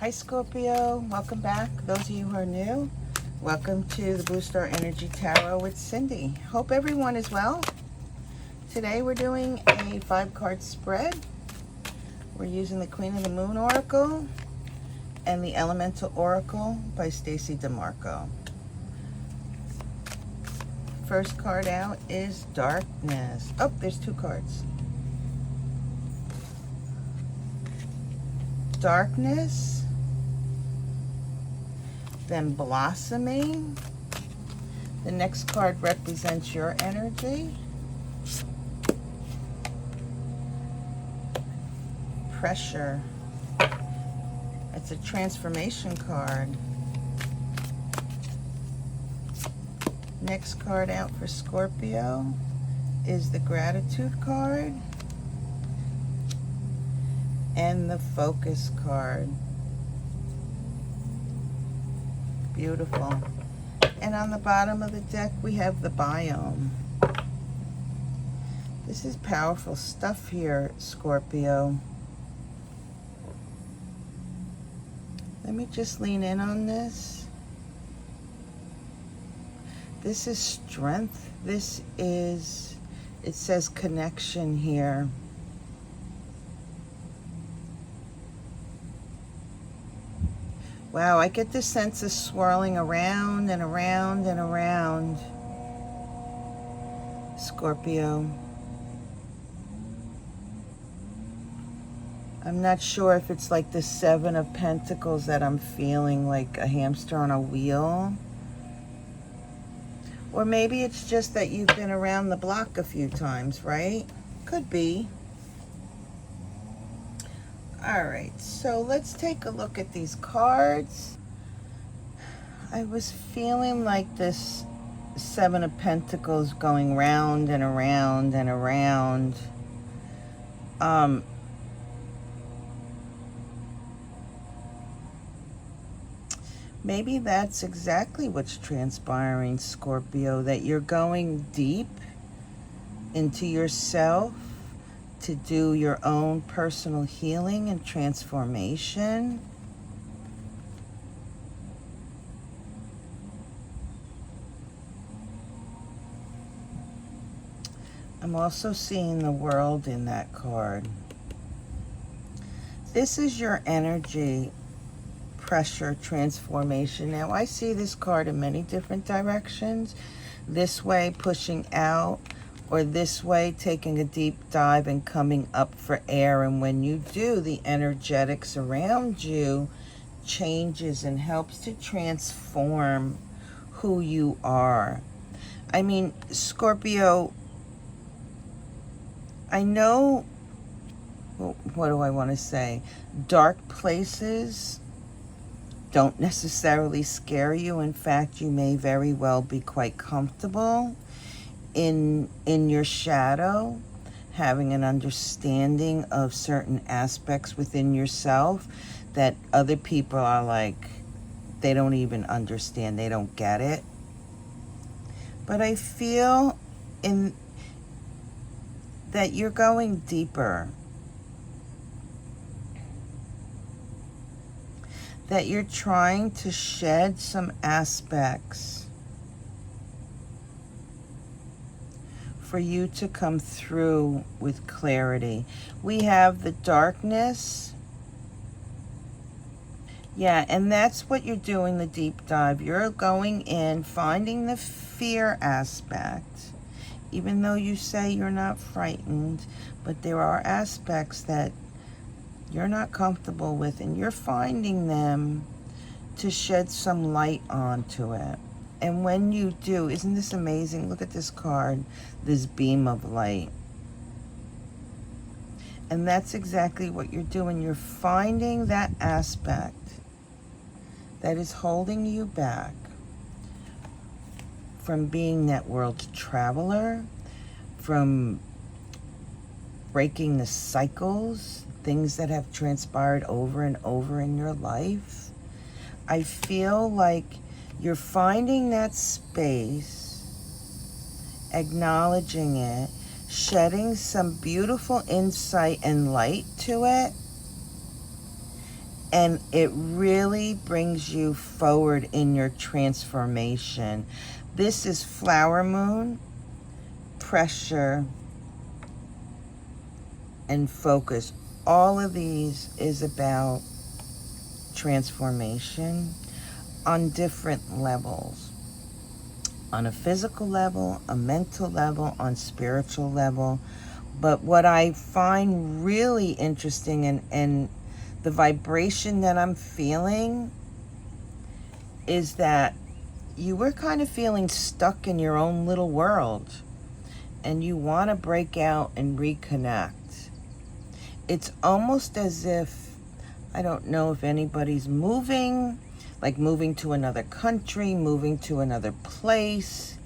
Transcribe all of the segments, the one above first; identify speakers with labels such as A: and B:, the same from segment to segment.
A: Hi Scorpio, welcome back. Those of you who are new, welcome to the Blue Star Energy Tarot with Cindy. Hope everyone is well. Today we're doing a 5-card spread. We're using the Queen of the Moon Oracle and the Elemental Oracle by Stacey DeMarco. First card out is Darkness. Oh, there's 2 cards. Darkness, then Blossoming. The next card represents your energy. Pressure. It's a transformation card. Next card out for Scorpio is the Gratitude card and the Focus card. Beautiful. And on the bottom of the deck we have the Biome. This is powerful stuff here, Scorpio. Let me just lean in on this. This is strength. This is, it says connection here. Wow, I get this sense of swirling around and around and around, Scorpio. I'm not sure if it's like the 7 of Pentacles that I'm feeling, like a hamster on a wheel. Or maybe it's just that you've been around the block a few times, right? Could be. All right, so let's take a look at these cards. I was feeling like this 7 of Pentacles going round and around and around. Maybe that's exactly what's transpiring, Scorpio, that you're going deep into yourself to do your own personal healing and transformation. I'm also seeing the World in that card. This is your energy, pressure, transformation. Now I see this card in many different directions. This way, pushing out, or this way, taking a deep dive and coming up for air. And when you do, the energetics around you changes and helps to transform who you are. I mean, Scorpio, I know, what do I want to say? Dark places don't necessarily scare you. In fact, you may very well be quite comfortable in your shadow, having an understanding of certain aspects within yourself that other people are like, they don't even understand, they don't get it. But I feel that you're going deeper, that you're trying to shed some aspects for you to come through with clarity. We have the Darkness. Yeah, and that's what you're doing, the deep dive. You're going in, finding the fear aspect. Even though you say you're not frightened, but there are aspects that you're not comfortable with, and you're finding them to shed some light onto it. And when you do, isn't this amazing? Look at this card, this beam of light. And that's exactly what you're doing. You're finding that aspect that is holding you back from being that world traveler, from breaking the cycles, things that have transpired over and over in your life. I feel like you're finding that space, acknowledging it, shedding some beautiful insight and light to it, And it really brings you forward in your transformation. This is flower moon, pressure, and focus. All of these is about transformation on different levels. On a physical level, a mental level, on spiritual level. But what I find really interesting and the vibration that I'm feeling is that you were kind of feeling stuck in your own little world and you want to break out and reconnect. It's almost as if, I don't know if anybody's moving, like moving to another country, moving to another place,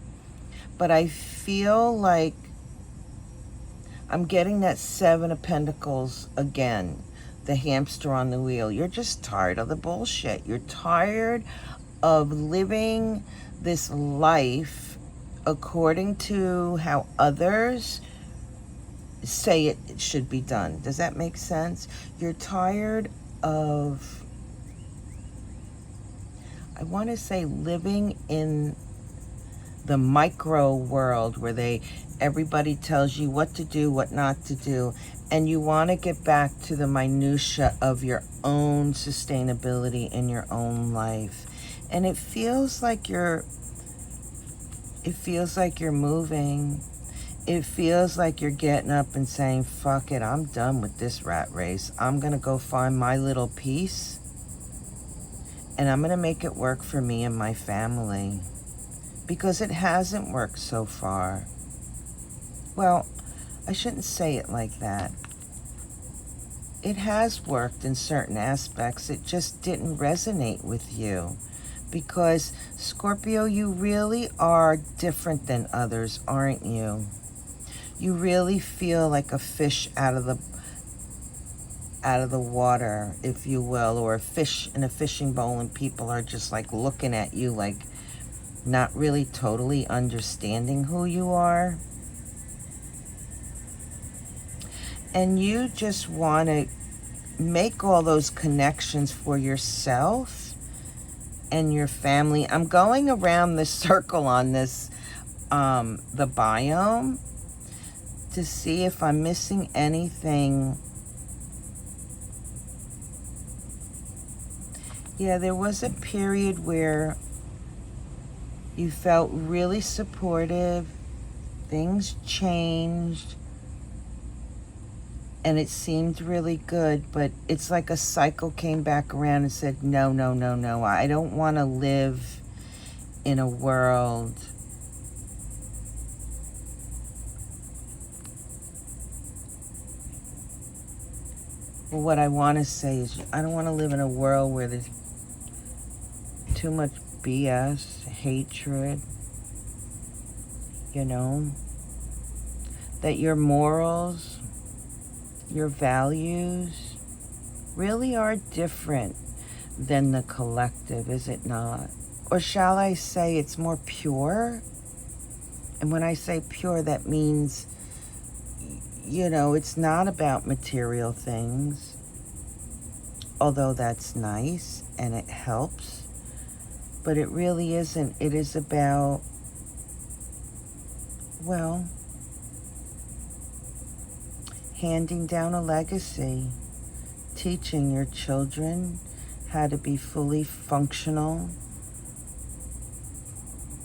A: but I feel like I'm getting that Seven of Pentacles again, the hamster on the wheel. You're just tired of the bullshit. You're tired of living this life according to how others say it should be done. Does that make sense? You're tired of, I want to say, living in the micro world where everybody tells you what to do, what not to do, and you want to get back to the minutia of your own sustainability in your own life. And it feels like you're moving. It feels like you're getting up and saying, fuck it, I'm done with this rat race. I'm going to go find my little piece, and I'm going to make it work for me and my family. Because it hasn't worked so far. Well, I shouldn't say it like that. It has worked in certain aspects. It just didn't resonate with you. Because, Scorpio, you really are different than others, aren't you? You really feel like a fish out of the water, if you will, or a fish in a fishing bowl, and people are just like looking at you like not really totally understanding who you are. And you just want to make all those connections for yourself and your family. I'm going around the circle on this, the biome, to see if I'm missing anything. Yeah, there was a period where you felt really supportive, things changed, and it seemed really good, but it's like a cycle came back around and said, no, no, no, no, I don't want to live in a world what I want to say is, I don't want to live in a world where there's too much BS, hatred, you know, that your morals, your values really are different than the collective, is it not? Or shall I say it's more pure? And when I say pure, that means, you know, it's not about material things, although that's nice and it helps, but it really isn't. It is about, well, handing down a legacy, teaching your children how to be fully functional,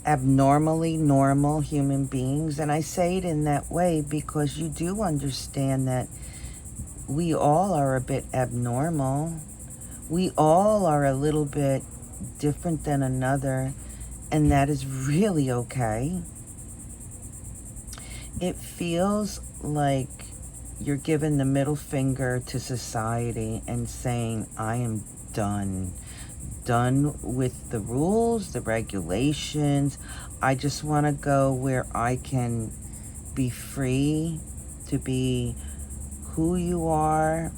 A: abnormally normal human beings. And I say it in that way because you do understand that we all are a bit abnormal. We all are a little bit different than another, and that is really okay. It feels like you're giving the middle finger to society and saying, I am done with the rules, the regulations. I just want to go where I can be free to be who you are,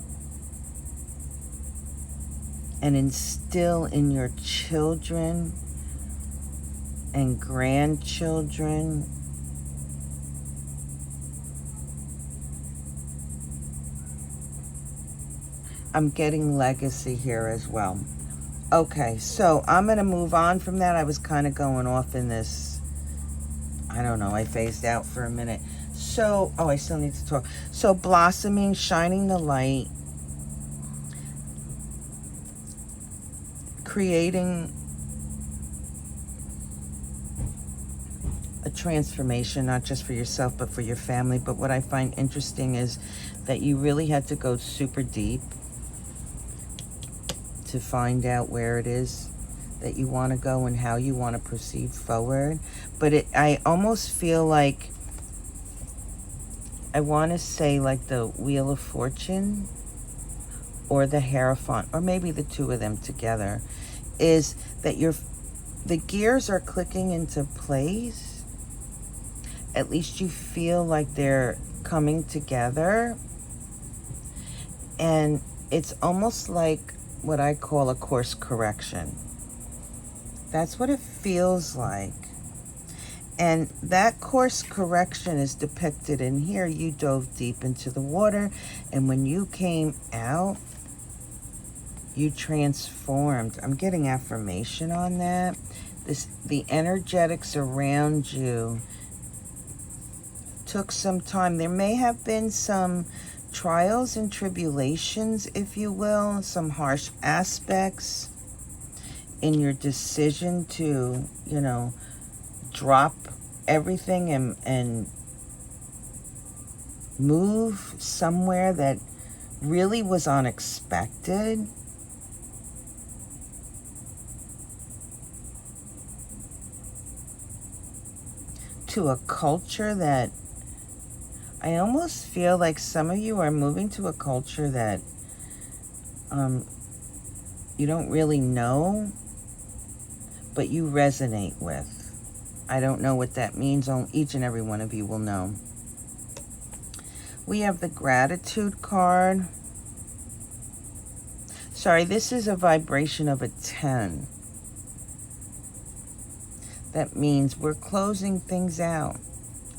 A: and instill in your children and grandchildren I'm getting legacy here as well. Okay, so I'm going to move on from that. I was kind of going off in this, I don't know, I phased out for a minute. So, I still need to talk. So, blossoming, shining the light, creating a transformation, not just for yourself, but for your family. But what I find interesting is that you really had to go super deep to find out where it is that you want to go and how you want to proceed forward. But I almost feel like, I want to say like the Wheel of Fortune or the Hierophant, or maybe the two of them together, is that the gears are clicking into place. At least you feel like they're coming together. And it's almost like what I call a course correction. That's what it feels like. And that course correction is depicted in here. You dove deep into the water, and when you came out, you transformed. I'm getting affirmation on that. The energetics around you took some time. There may have been some trials and tribulations, if you will, some harsh aspects in your decision to, drop everything and move somewhere that really was unexpected. To a culture that I almost feel like some of you are moving to a culture that you don't really know, but you resonate with. I don't know what that means. Each and every one of you will know. We have the Gratitude card. Sorry, this is a vibration of a 10. That means we're closing things out.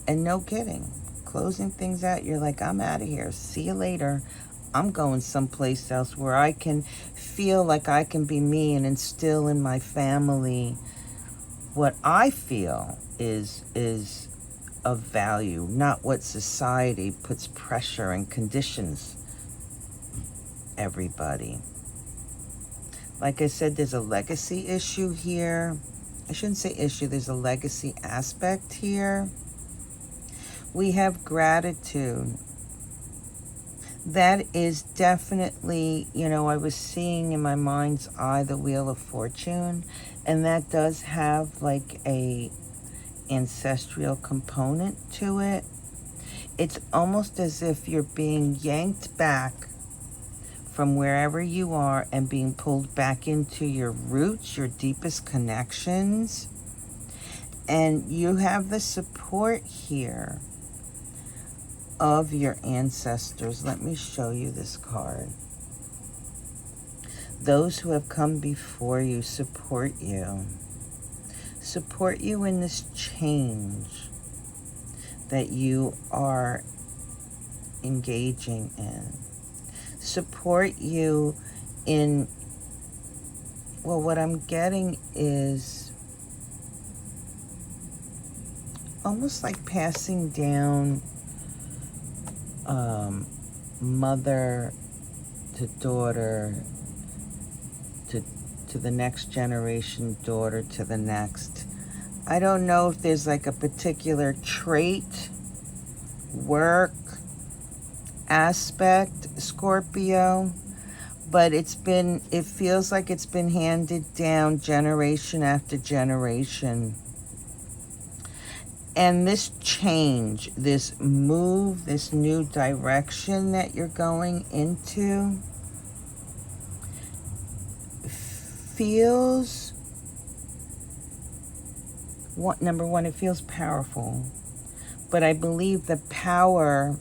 A: And no kidding. Closing things out. You're like, I'm out of here. See you later. I'm going someplace else where I can feel like I can be me and instill in my family what I feel is of value, not what society puts pressure and conditions everybody. Like I said, there's a legacy issue here. I shouldn't say issue, there's a legacy aspect here. We have gratitude. That is definitely, I was seeing in my mind's eye the Wheel of Fortune, and that does have like a ancestral component to it. It's almost as if you're being yanked back from wherever you are and being pulled back into your roots, your deepest connections. And you have the support here of your ancestors. Let me show you this card. Those who have come before you support you. Support you in this change that you are engaging in. Support you in, what I'm getting is almost like passing down mother to daughter to the next generation, daughter to the next. I don't know if there's like a particular trait, work, aspect, Scorpio, but it feels like it's been handed down generation after generation. And this change, this move, this new direction that you're going into feels, number one, it feels powerful. But I believe the power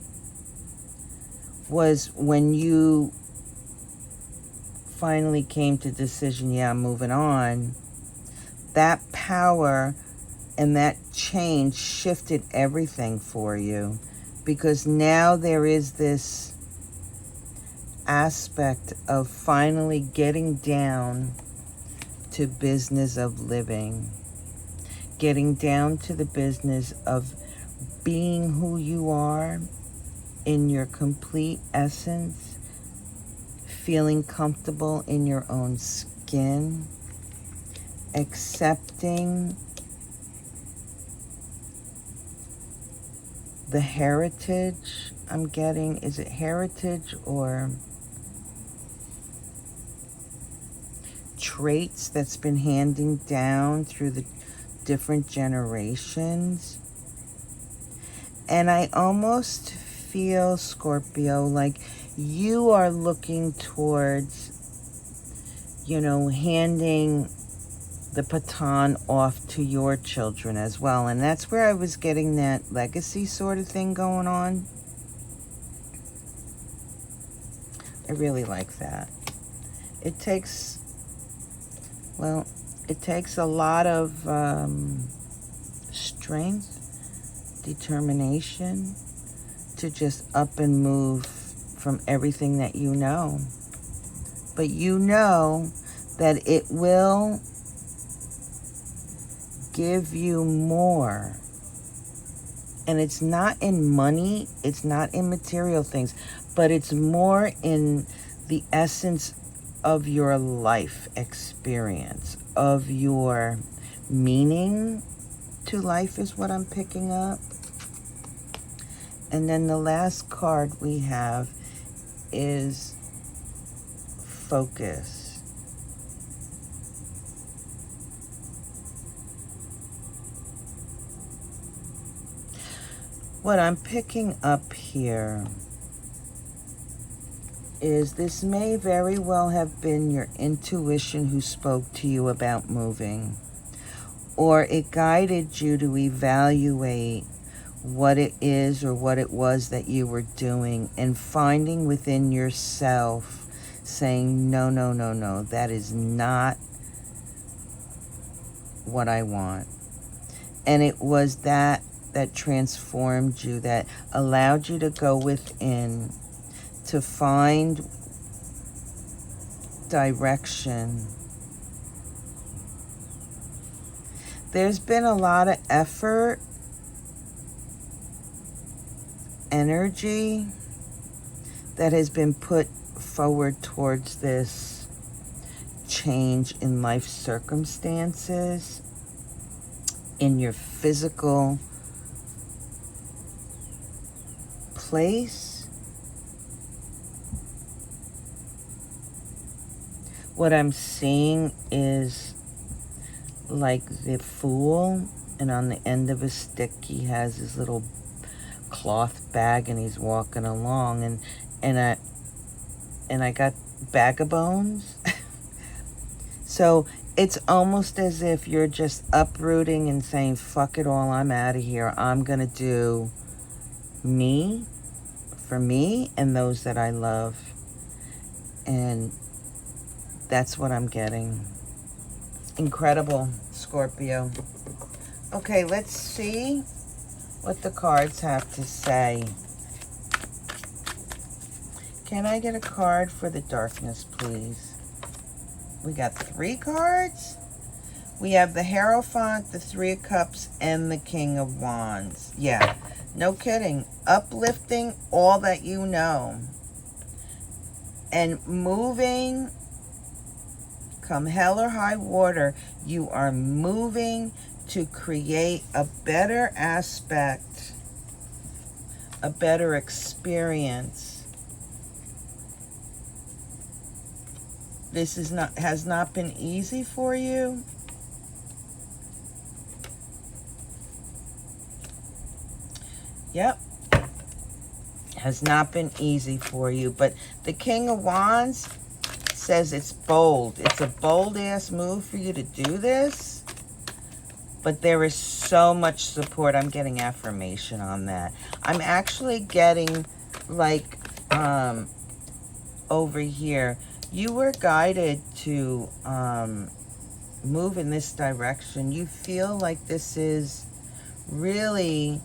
A: was when you finally came to decision, I'm moving on. That power and that change shifted everything for you, because now there is this aspect of finally getting down to business of living, getting down to the business of being who you are in your complete essence, feeling comfortable in your own skin, accepting the heritage I'm getting. Is it heritage or traits that's been handing down through the different generations? And I almost feel, Scorpio, like you are looking towards, handing the baton off to your children as well. And that's where I was getting that legacy sort of thing going on. I really like that. It takes a lot of strength, determination to just up and move from everything that you know. But you know that it will give you more. And it's not in money, it's not in material things, but it's more in the essence of your life experience, of your meaning to life is what I'm picking up. And then the last card we have is focus. What I'm picking up here is this may very well have been your intuition who spoke to you about moving, or it guided you to evaluate what it is or what it was that you were doing, and finding within yourself saying, no, no, no, no, that is not what I want. And it was that transformed you, that allowed you to go within to find direction. There's been a lot of effort, energy that has been put forward towards this change in life circumstances, in your physical place. What I'm seeing is like the Fool, and on the end of a stick he has his little cloth bag and he's walking along, and I got Baggabones. So it's almost as if you're just uprooting and saying, fuck it all, I'm out of here. I'm gonna do me, for me and those that I love. And that's what I'm getting. Incredible, Scorpio. Okay, let's see what the cards have to say. Can I get a card for the darkness, please? We got 3 cards. We have the Hierophant, the 3 of Cups, and the King of Wands. Yeah, no kidding. Uplifting all that you know. And moving, come hell or high water, you are moving to create a better aspect, a better experience. This has not been easy for you. Yep. Has not been easy for you. But the King of Wands says it's bold. It's a bold-ass move for you to do this. But there is so much support. I'm getting affirmation on that. I'm actually getting, like, over here, you were guided to move in this direction. You feel like this is really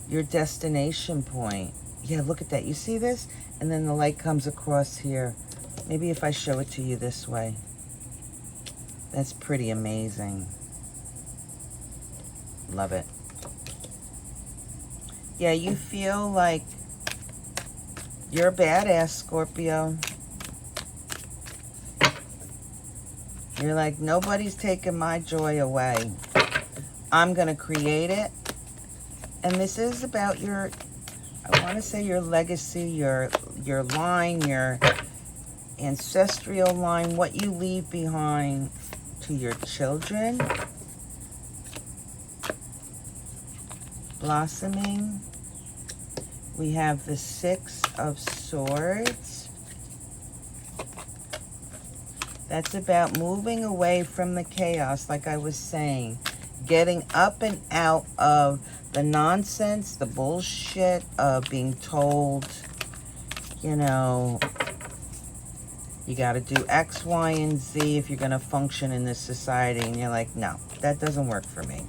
A: your destination point Yeah, look at that. You see this? And then the light comes across here. Maybe if I show it to you this way. That's pretty amazing. Love it. Yeah, you feel like you're a badass, Scorpio. You're like, nobody's taking my joy away. I'm going to create it. And this is about your, I want to say your legacy, your line, your ancestral line, what you leave behind to your children. Blossoming. We have the Six of Swords. That's about moving away from the chaos, like I was saying. Getting up and out of the nonsense, the bullshit of being told, you know, you got to do X, Y, and Z if you're going to function in this society. And you're like, no, that doesn't work for me.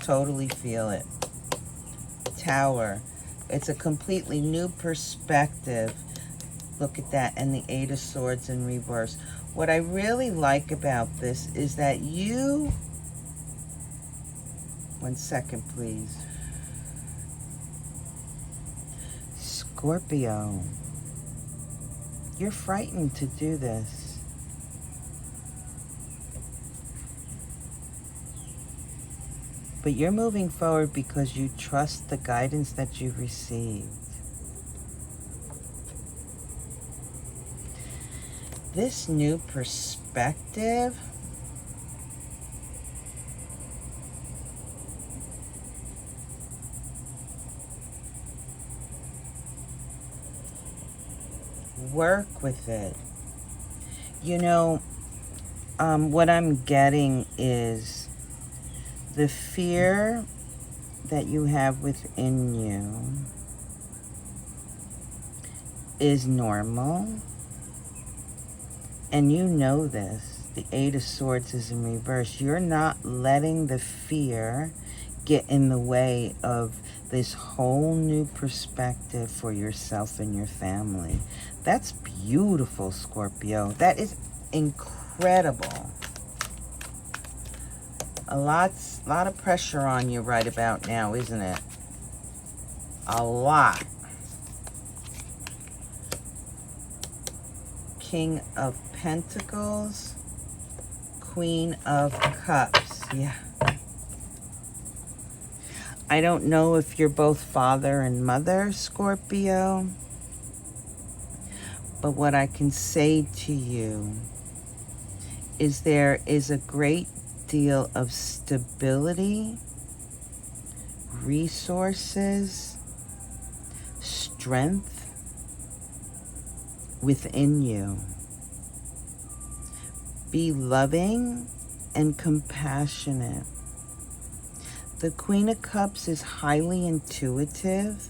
A: Totally feel it. Tower. It's a completely new perspective. Look at that. And the Eight of Swords in reverse. What I really like about this is that you... One second, please. Scorpio. You're frightened to do this. But you're moving forward because you trust the guidance that you've received. This new perspective work with it. You know, what I'm getting is the fear that you have within you is normal. And you know this. The Eight of Swords is in reverse. You're not letting the fear get in the way of this whole new perspective for yourself and your family. That's beautiful, Scorpio. That is incredible. A lot of pressure on you right about now, isn't it? A lot. King of Pentacles, Queen of Cups. Yeah. I don't know if you're both father and mother, Scorpio, but what I can say to you is there is a great deal of stability, resources, strength within you. Be loving and compassionate. The Queen of Cups is highly intuitive.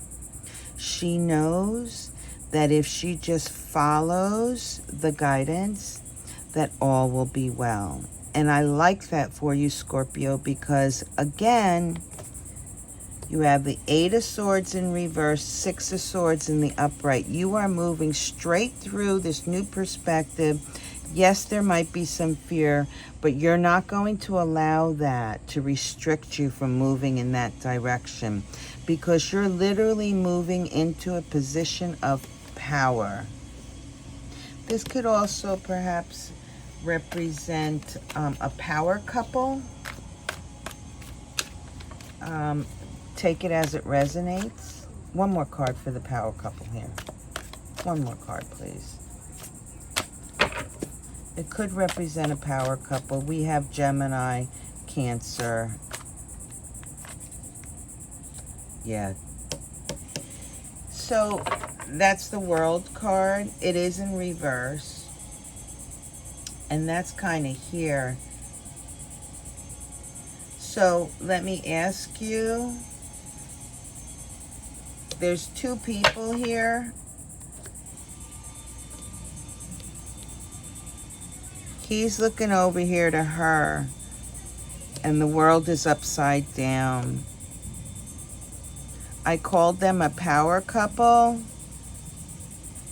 A: She knows that if she just follows the guidance, that all will be well. And I like that for you, Scorpio, because again, you have the Eight of Swords in reverse, Six of Swords in the upright. You are moving straight through this new perspective. Yes, there might be some fear, but you're not going to allow that to restrict you from moving in that direction, because you're literally moving into a position of power. This could also perhaps represent a power couple. Take it as it resonates. One more card for the power couple here. One more card, please. It could represent a power couple. We have Gemini, Cancer. Yeah. So that's the World card. It is in reverse. And that's kind of here. So let me ask you, there's two people here. He's looking over here to her, and the world is upside down. I called them a power couple.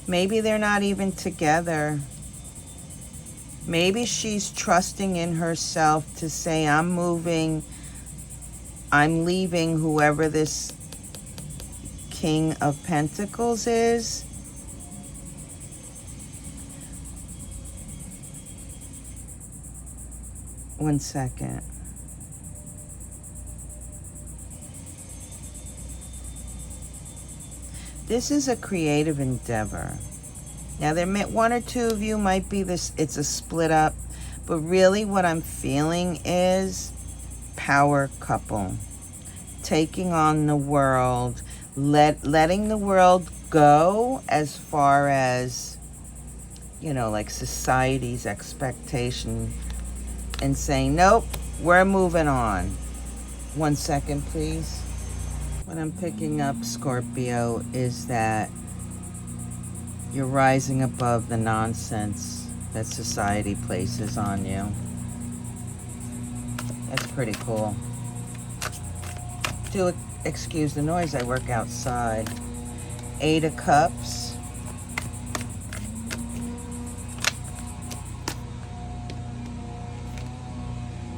A: Maybe they're not even together. Maybe she's trusting in herself to say, I'm moving, I'm leaving whoever this King of Pentacles is. One second. This is a creative endeavor. Now, one or two of you might be this, it's a split up, but really what I'm feeling is power couple. Taking on the world, letting the world go as far as, you know, like society's expectation, and saying, nope, we're moving on. One second, please. What I'm picking up, Scorpio, is that you're rising above the nonsense that society places on you. That's pretty cool. Do excuse the noise, I work outside. 8 of Cups.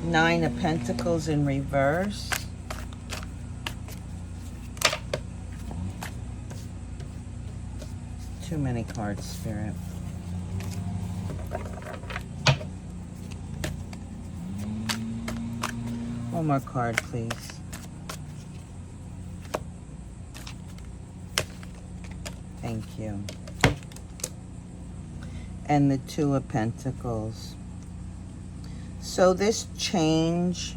A: Nine of Pentacles in reverse. Too many cards, Spirit. One more card, please. Thank you. And the 2 of Pentacles. So this change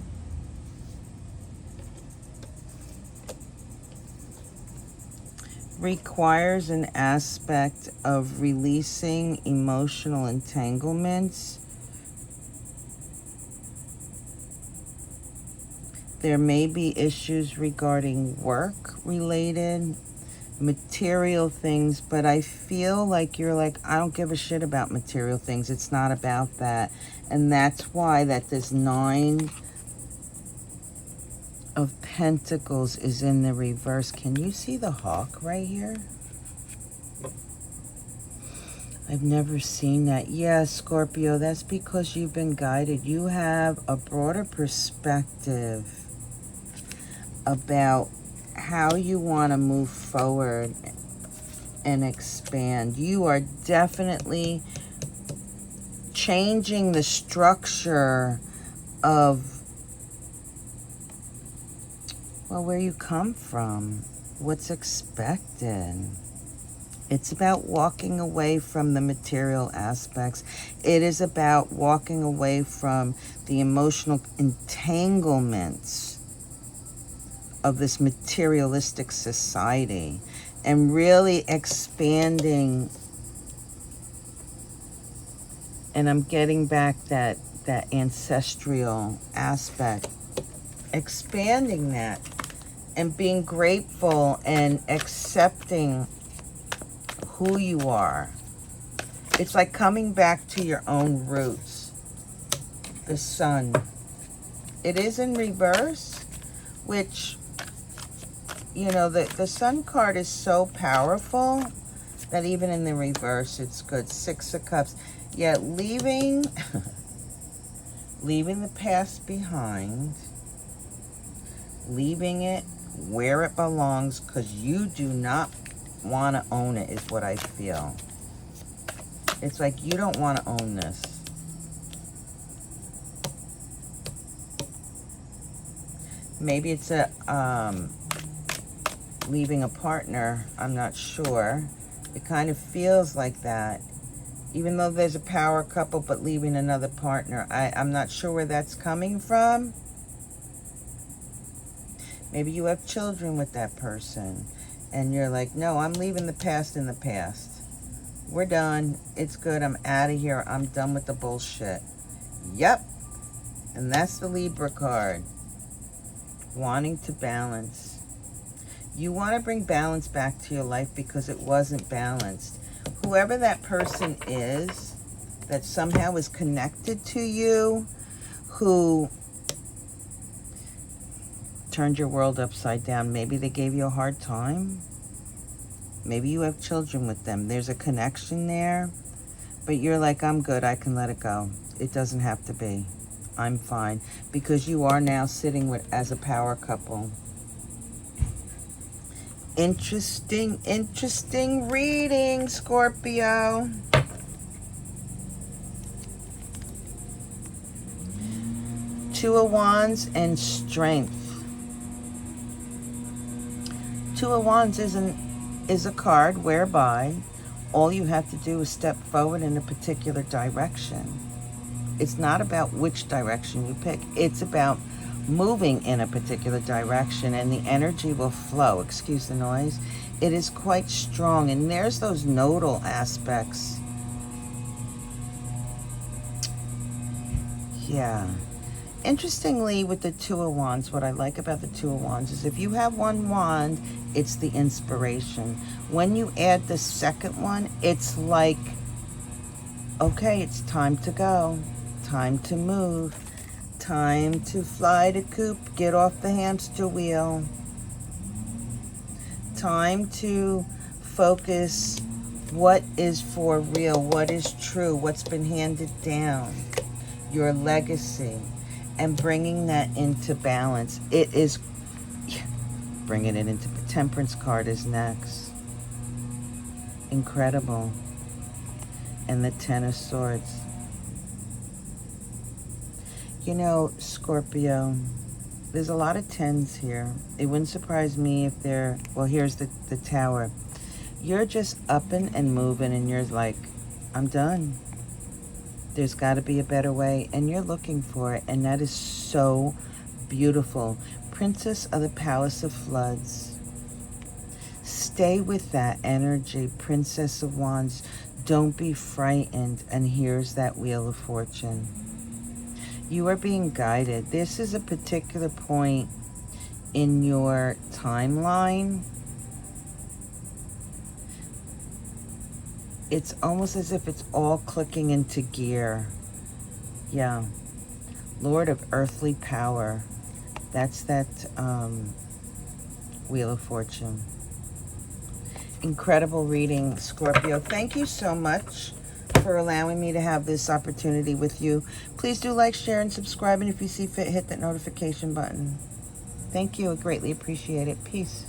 A: requires an aspect of releasing emotional entanglements. There may be issues regarding work-related, material things, but I feel like you're like, I don't give a shit about material things. It's not about that. And that's why that this 9 of Pentacles is in the reverse. Can you see the hawk right here? I've never seen that. Yeah, Scorpio, that's because you've been guided. You have a broader perspective about how you want to move forward and expand. You are definitely changing the structure of, well, where you come from, what's expected. It's about walking away from the material aspects. It is about walking away from the emotional entanglements of this materialistic society and really expanding. And I'm getting back that ancestral aspect, expanding that and being grateful and accepting who you are. It's like coming back to your own roots. The Sun. It is in reverse, which, you know, the Sun card is so powerful that even in the reverse, it's good. 6 of Cups. Yeah, leaving the past behind, leaving it where it belongs, because you do not want to own it, is what I feel. It's like you don't want to own this. Maybe it's a leaving a partner. I'm not sure. It kind of feels like that. Even though there's a power couple, but leaving another partner. I'm not sure where that's coming from. Maybe you have children with that person. And you're like, no, I'm leaving the past in the past. We're done. It's good. I'm out of here. I'm done with the bullshit. Yep. And that's the Libra card. Wanting to balance. You want to bring balance back to your life because it wasn't balanced. Whoever that person is that somehow is connected to you, who turned your world upside down. Maybe they gave you a hard time. Maybe you have children with them. There's a connection there, but you're like, I'm good. I can let it go. It doesn't have to be. I'm fine. Because you are now sitting with as a power couple. Interesting reading, Scorpio. Two of Wands and strength. Two of Wands is a card whereby all you have to do is step forward in a particular direction. It's not about which direction you pick. It's about moving in a particular direction, and the energy will flow. Excuse the noise. It is quite strong, and there's those nodal aspects. Yeah. Interestingly, with the Two of Wands, what I like about the Two of Wands is if you have one wand, it's the inspiration. When you add the second one, it's like, okay, it's time to go. Time to move. Time to fly the coop. Get off the hamster wheel. Time to focus what is for real, what is true, what's been handed down, your legacy, and bringing that into balance. It is, bringing it into, Temperance card is next. Incredible. And the Ten of Swords. You know, Scorpio, there's a lot of tens here. It wouldn't surprise me if they're, well, here's the Tower. You're just upping and moving, and you're like, I'm done. There's got to be a better way, and you're looking for it, and that is so beautiful. Princess of the Palace of Floods. Stay with that energy, Princess of Wands. Don't be frightened, and here's that Wheel of Fortune. You are being guided. This is a particular point in your timeline. It's almost as if it's all clicking into gear. Yeah. Lord of Earthly Power. That's that Wheel of Fortune. Incredible reading, Scorpio. Thank you so much for allowing me to have this opportunity with you. Please do like, share, and subscribe. And if you see fit, hit that notification button. Thank you. I greatly appreciate it. Peace.